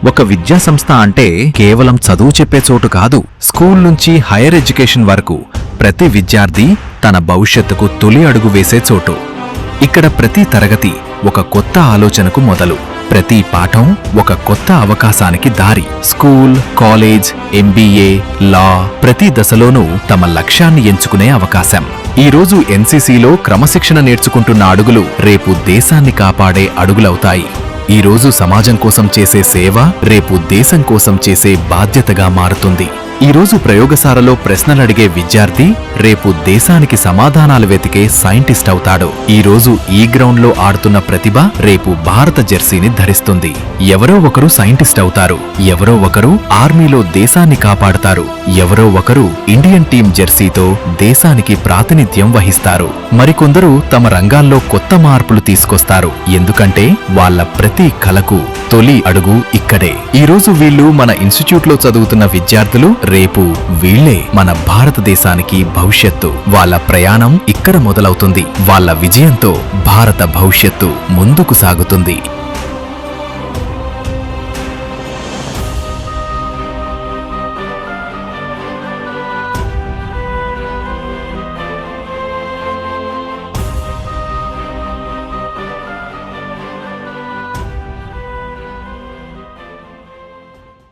ఒక విద్యాసంస్థ అంటే కేవలం చదువు చెప్పే చోటు కాదు. స్కూల్ నుంచి హైయర్ ఎడ్యుకేషన్ వరకు ప్రతి విద్యార్థి తన భవిష్యత్తుకు తొలి అడుగు వేసే చోటు. ఇక్కడ ప్రతి తరగతి ఒక కొత్త ఆలోచనకు మొదలు, ప్రతి పాఠం ఒక కొత్త అవకాశానికి దారి. స్కూల్, కాలేజ్, ఎంబీఏ, లా ప్రతి దశలోనూ తమ లక్ష్యాన్ని ఎంచుకునే అవకాశం. ఈ రోజు ఎన్సీసీలో క్రమశిక్షణ నేర్చుకుంటున్న అడుగులు రేపు దేశాన్ని కాపాడే అడుగులవుతాయి. ఈ రోజు సమాజం కోసం చేసే సేవ రేపు దేశం కోసం చేసే బాధ్యతగా మారుతుంది. ఈ రోజు ప్రయోగశాలలో ప్రశ్నలడిగే విద్యార్థి రేపు దేశానికి సమాధానాలు వెతికే సైంటిస్ట్ అవుతాడు. ఈ రోజు ఈ గ్రౌండ్లో ఆడుతున్న ప్రతిభ రేపు భారత జెర్సీని ధరిస్తుంది. ఎవరో ఒకరు సైంటిస్ట్ అవుతారు, ఎవరో ఒకరు ఆర్మీలో దేశాన్ని కాపాడతారు, ఎవరో ఒకరు ఇండియన్ టీం జెర్సీతో దేశానికి ప్రాతినిధ్యం వహిస్తారు. మరికొందరు తమ రంగాల్లో కొత్త మార్పులు తీసుకొస్తారు. ఎందుకంటే వాళ్ళ ప్రతి కలకు తొలి అడుగు ఇక్కడే. ఈ రోజు వీళ్ళు మన ఇన్స్టిట్యూట్లో చదువుతున్న విద్యార్థులు, రేపు వీళ్లే మన భారతదేశానికి భవిష్యత్తు. వాళ్ళ ప్రయాణం ఇక్కడ మొదలవుతుంది. వాళ్ళ విజయంతో భారత భవిష్యత్తు ముందుకు సాగుతుంది.